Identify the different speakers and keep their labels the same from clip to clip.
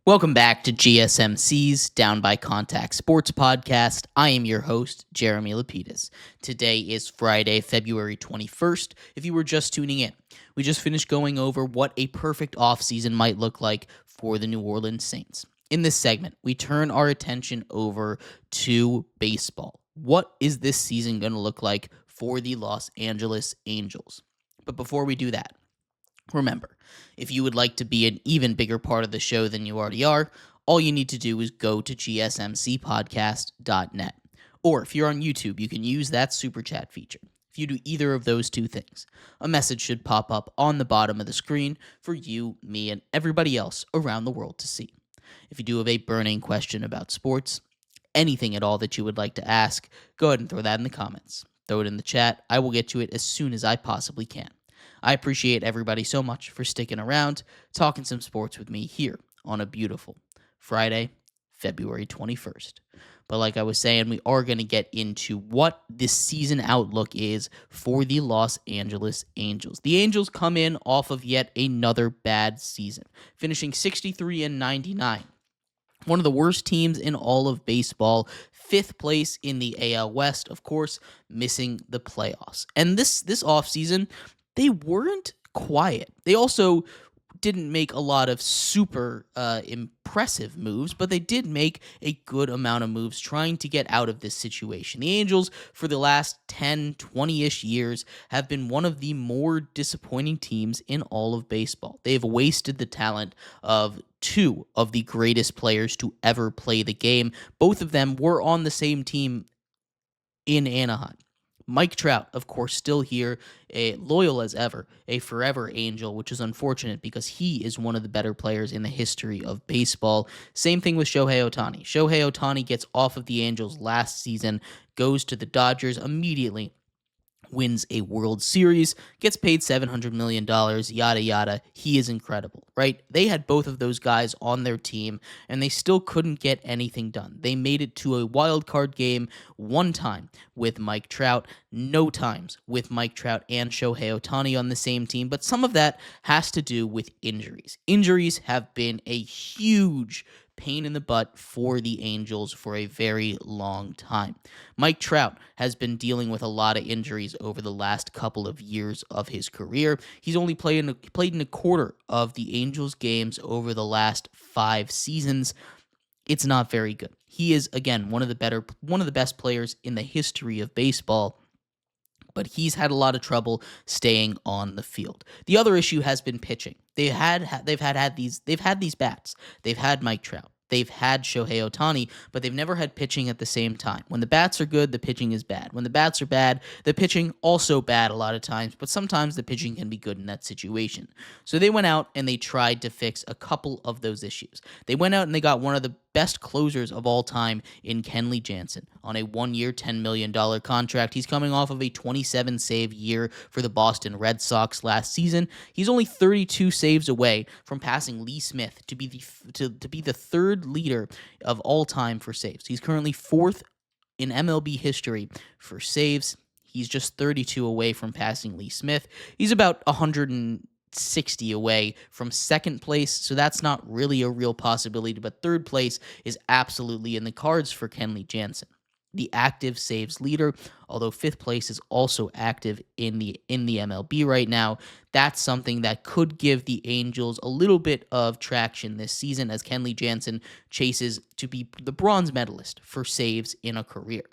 Speaker 1: Welcome back to GSMC's Down by Contact Sports Podcast. I am your host, Jeremy Lapidus. Today is Friday, February 21st, if you were just tuning in. We just finished going over what a perfect offseason might look like for the New Orleans Saints. In this segment, we turn our attention over to baseball. What is this season going to look like for the Los Angeles Angels? But before we do that, remember, if you would like to be an even bigger part of the show than you already are, all you need to do is go to gsmcpodcast.net. Or if you're on YouTube, you can use that super chat feature. If you do either of those two things, a message should pop up on the bottom of the screen for you, me, and everybody else around the world to see. If you do have a burning question about sports, anything at all that you would like to ask, go ahead and throw that in the comments. Throw it in the chat. I will get to it as soon as I possibly can. I appreciate everybody so much for sticking around, talking some sports with me here on a beautiful Friday, February 21st. But like I was saying, we are going to get into what this season outlook is for the Los Angeles Angels. The Angels come in off of yet another bad season, finishing 63-99. One of the worst teams in all of baseball, fifth place in the AL West, of course, missing the playoffs. And this offseason, they weren't quiet. They also didn't make a lot of super impressive moves, but they did make a good amount of moves trying to get out of this situation. The Angels, for the last 10, 20-ish years, have been one of the more disappointing teams in all of baseball. They've wasted the talent of two of the greatest players to ever play the game. Both of them were on the same team in Anaheim. Mike Trout, of course, still here, loyal as ever, a forever Angel, which is unfortunate because he is one of the better players in the history of baseball. Same thing with Shohei Ohtani. Shohei Ohtani gets off of the Angels last season, goes to the Dodgers immediately, wins a World Series, gets paid $700 million, yada, yada. He is incredible, right? They had both of those guys on their team, and they still couldn't get anything done. They made it to a wild card game one time with Mike Trout, no times with Mike Trout and Shohei Ohtani on the same team, but some of that has to do with injuries. Injuries have been a huge pain in the butt for the Angels for a very long time. Mike Trout has been dealing with a lot of injuries over the last couple of years of his career. He's only played in a quarter of the Angels games over the last 5 seasons. It's not very good. He is, again, one of the best players in the history of baseball, but he's had a lot of trouble staying on the field. The other issue has been pitching. They've had these bats. They've had Mike Trout. They've had Shohei Ohtani, but they've never had pitching at the same time. When the bats are good, the pitching is bad. When the bats are bad, the pitching also bad a lot of times, but sometimes the pitching can be good in that situation. So they went out and they tried to fix a couple of those issues. They went out and they got one of the best closers of all time in Kenley Jansen on a 1-year, $10 million contract. He's coming off of a 27-save year for the Boston Red Sox last season. He's only 32 saves away from passing Lee Smith to be the third leader of all time for saves. He's currently fourth in MLB history for saves. He's just 32 away from passing Lee Smith. He's about 160 away from second place, so that's not really a real possibility, but third place is absolutely in the cards for Kenley Jansen, the active saves leader, although fifth place is also active in the MLB right now. That's something that could give the Angels a little bit of traction this season as Kenley Jansen chases to be the bronze medalist for saves in a career.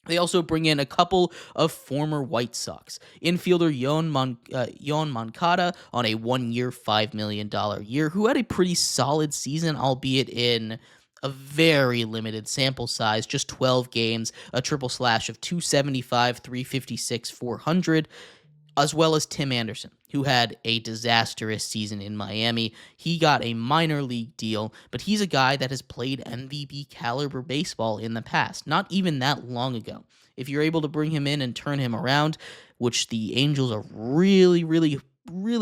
Speaker 1: They also bring in a couple of former White Sox. Infielder Yoan Moncada on a 1-year, $5 million year, who had a pretty solid season, albeit in a very limited sample size, just 12 games, a triple slash of 275, 356, 400, as well as Tim Anderson, who had a disastrous season in Miami. He got a minor league deal, but he's a guy that has played MVP caliber baseball in the past, not even that long ago. If you're able to bring him in and turn him around, which the Angels are really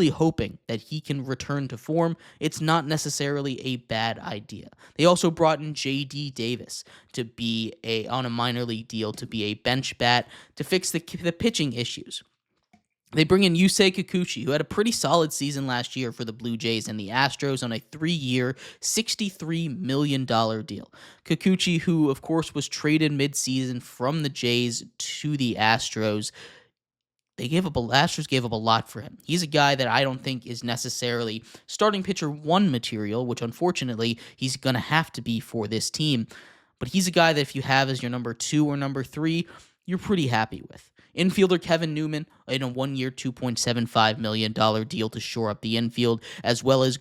Speaker 1: hoping that he can return to form, it's not necessarily a bad idea. They also brought in J.D. Davis to be on a minor league deal to be a bench bat to fix the pitching issues. They bring in Yusei Kikuchi, who had a pretty solid season last year for the Blue Jays and the Astros on a 3-year, $63 million deal. Kikuchi, who of course was traded midseason from the Jays to the Astros, Astros gave up a lot for him. He's a guy that I don't think is necessarily starting pitcher one material, which unfortunately he's going to have to be for this team. But he's a guy that if you have as your number 2 or number 3, you're pretty happy with. Infielder Kevin Newman in a 1-year, $2.75 million deal to shore up the infield, as well as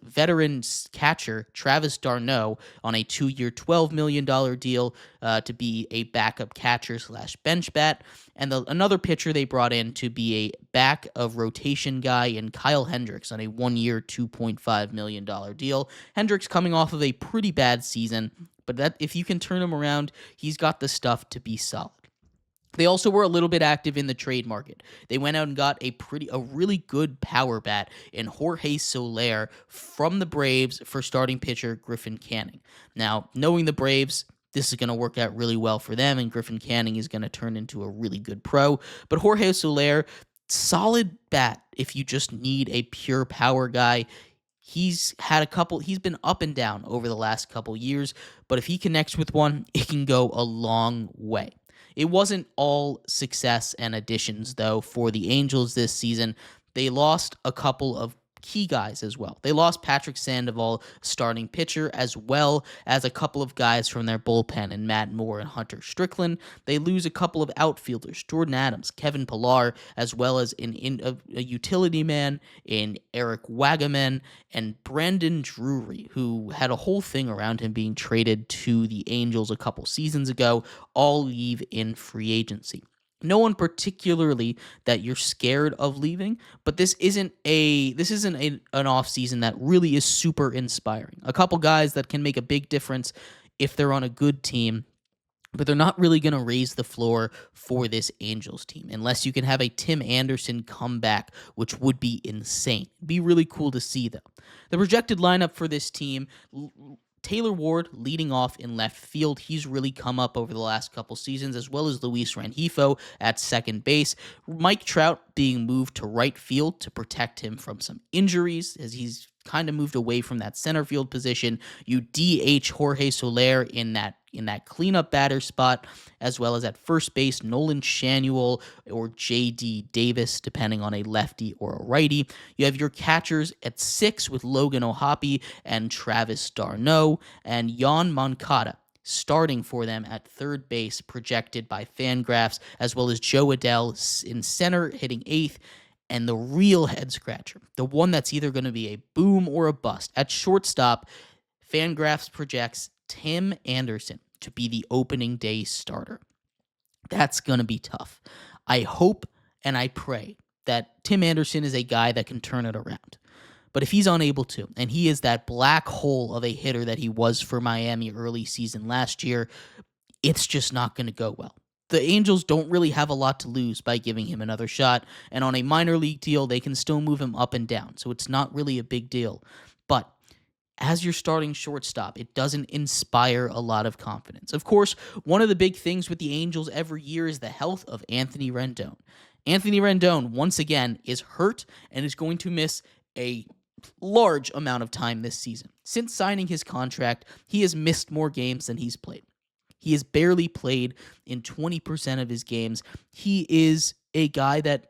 Speaker 1: veteran catcher Travis d'Arnaud on a 2-year, $12 million deal to be a backup catcher / bench bat. And another pitcher they brought in to be a back of rotation guy in Kyle Hendricks on a 1-year, $2.5 million deal. Hendricks coming off of a pretty bad season, but that if you can turn him around, he's got the stuff to be solid. They also were a little bit active in the trade market. They went out and got a really good power bat in Jorge Soler from the Braves for starting pitcher Griffin Canning. Now, knowing the Braves, this is going to work out really well for them, and Griffin Canning is going to turn into a really good pro. But Jorge Soler, solid bat if you just need a pure power guy. He's been up and down over the last couple years, but if he connects with one, it can go a long way. It wasn't all success and additions, though, for the Angels this season. They lost a couple of key guys as well. They lost Patrick Sandoval, starting pitcher, as well as a couple of guys from their bullpen in Matt Moore and Hunter Strickland. They lose a couple of outfielders, Jordan Adams, Kevin Pillar, as well as a utility man in Eric Wagaman and Brandon Drury, who had a whole thing around him being traded to the Angels a couple seasons ago, all leave in free agency. No one particularly that you're scared of leaving, but this isn't an offseason that really is super inspiring. A couple guys that can make a big difference if they're on a good team, but they're not really going to raise the floor for this Angels team unless you can have a Tim Anderson come back, which would be insane. It'd be really cool to see, though. The projected lineup for this team: Taylor Ward leading off in left field. He's really come up over the last couple seasons, as well as Luis Rengifo at second base. Mike Trout being moved to right field to protect him from some injuries, as he's kind of moved away from that center field position. You DH Jorge Soler in that cleanup batter spot, as well as at first base, Nolan Shanuel or J.D. Davis, depending on a lefty or a righty. You have your catchers at 6 with Logan O'Hoppe and Travis d'Arnaud, and Yon Moncada starting for them at third base, projected by Fangraphs, as well as Joe Adell in center, hitting 8th. And the real head-scratcher, the one that's either going to be a boom or a bust, at shortstop, Fangraphs projects Tim Anderson to be the opening day starter. That's going to be tough. I hope and I pray that Tim Anderson is a guy that can turn it around. But if he's unable to, and he is that black hole of a hitter that he was for Miami early season last year, it's just not going to go well. The Angels don't really have a lot to lose by giving him another shot, and on a minor league deal, they can still move him up and down, so it's not really a big deal. But as your starting shortstop, it doesn't inspire a lot of confidence. Of course, one of the big things with the Angels every year is the health of Anthony Rendon. Anthony Rendon, once again, is hurt and is going to miss a large amount of time this season. Since signing his contract, he has missed more games than he's played. He has barely played in 20% of his games. He is a guy that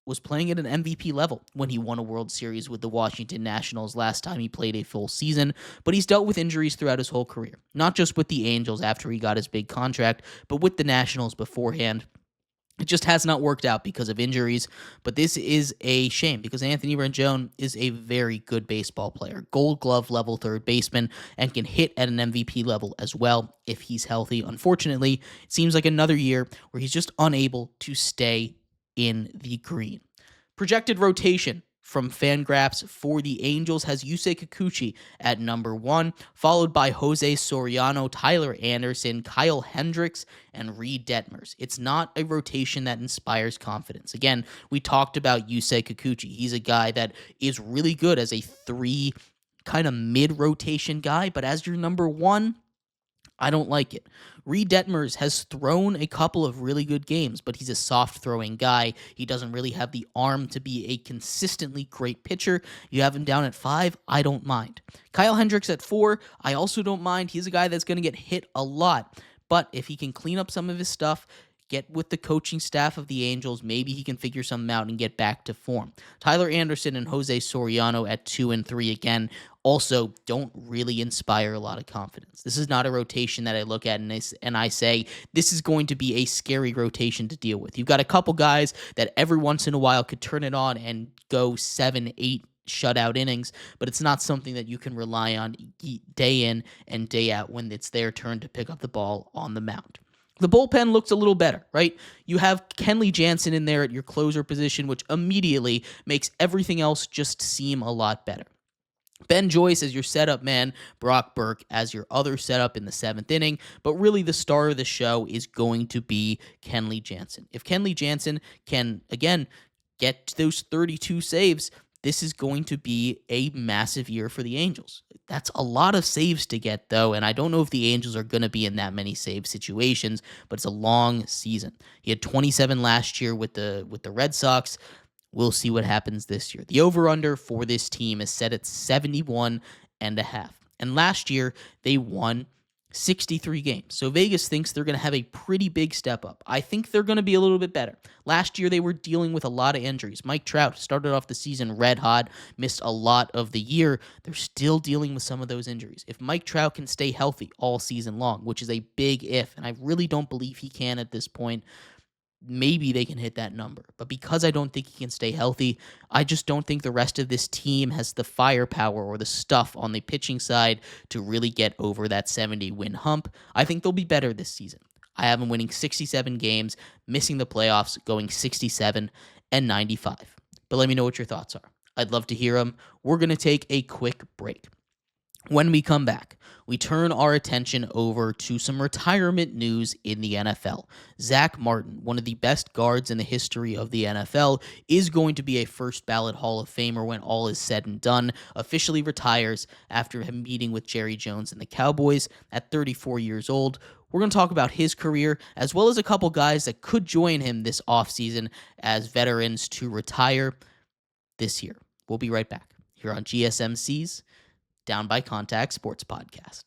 Speaker 1: was playing at an MVP level when he won a World Series with the Washington Nationals last time he played a full season, but he's dealt with injuries throughout his whole career, not just with the Angels after he got his big contract, but with the Nationals beforehand. It just has not worked out because of injuries, but this is a shame because Anthony Rendon is a very good baseball player, Gold Glove level third baseman, and can hit at an MVP level as well if he's healthy. Unfortunately, it seems like another year where he's just unable to stay in the green. Projected rotation from Fangraphs for the Angels has Yusei Kikuchi at number 1, followed by Jose Soriano, Tyler Anderson, Kyle Hendricks, and Reed Detmers. It's not a rotation that inspires confidence. Again, we talked about Yusei Kikuchi. He's a guy that is really good as a 3 kind of mid-rotation guy, but as your number 1, I don't like it. Reed Detmers has thrown a couple of really good games, but he's a soft throwing guy. He doesn't really have the arm to be a consistently great pitcher. You have him down at 5, I don't mind. Kyle Hendricks at 4, I also don't mind. He's a guy that's going to get hit a lot, but if he can clean up some of his stuff, get with the coaching staff of the Angels, maybe he can figure something out and get back to form. Tyler Anderson and Jose Soriano at 2 and 3 again also don't really inspire a lot of confidence. This is not a rotation that I look at and I say, this is going to be a scary rotation to deal with. You've got a couple guys that every once in a while could turn it on and go 7, 8 shutout innings, but it's not something that you can rely on day in and day out when it's their turn to pick up the ball on the mound. The bullpen looks a little better, right? You have Kenley Jansen in there at your closer position, which immediately makes everything else just seem a lot better. Ben Joyce as your setup man, Brock Burke as your other setup in the 7th inning, but really the star of the show is going to be Kenley Jansen. If Kenley Jansen can, again, get those 32 saves, this is going to be a massive year for the Angels. That's a lot of saves to get, though, and I don't know if the Angels are going to be in that many save situations, but it's a long season. He had 27 last year with the Red Sox. We'll see what happens this year. The over-under for this team is set at 71 and a half. And last year, they won 63 games. So Vegas thinks they're going to have a pretty big step up. I think they're going to be a little bit better. Last year, they were dealing with a lot of injuries. Mike Trout started off the season red hot, missed a lot of the year. They're still dealing with some of those injuries. If Mike Trout can stay healthy all season long, which is a big if, and I really don't believe he can at this point, maybe they can hit that number. But because I don't think he can stay healthy, I just don't think the rest of this team has the firepower or the stuff on the pitching side to really get over that 70-win hump. I think they'll be better this season. I have them winning 67 games, missing the playoffs, going 67 and 95. But let me know what your thoughts are. I'd love to hear them. We're going to take a quick break. When we come back, we turn our attention over to some retirement news in the NFL. Zach Martin, one of the best guards in the history of the NFL, is going to be a first ballot Hall of Famer when all is said and done, officially retires after him meeting with Jerry Jones and the Cowboys at 34 years old. We're going to talk about his career, as well as a couple guys that could join him this offseason as veterans to retire this year. We'll be right back here on GSMC's Down by Contact Sports Podcast.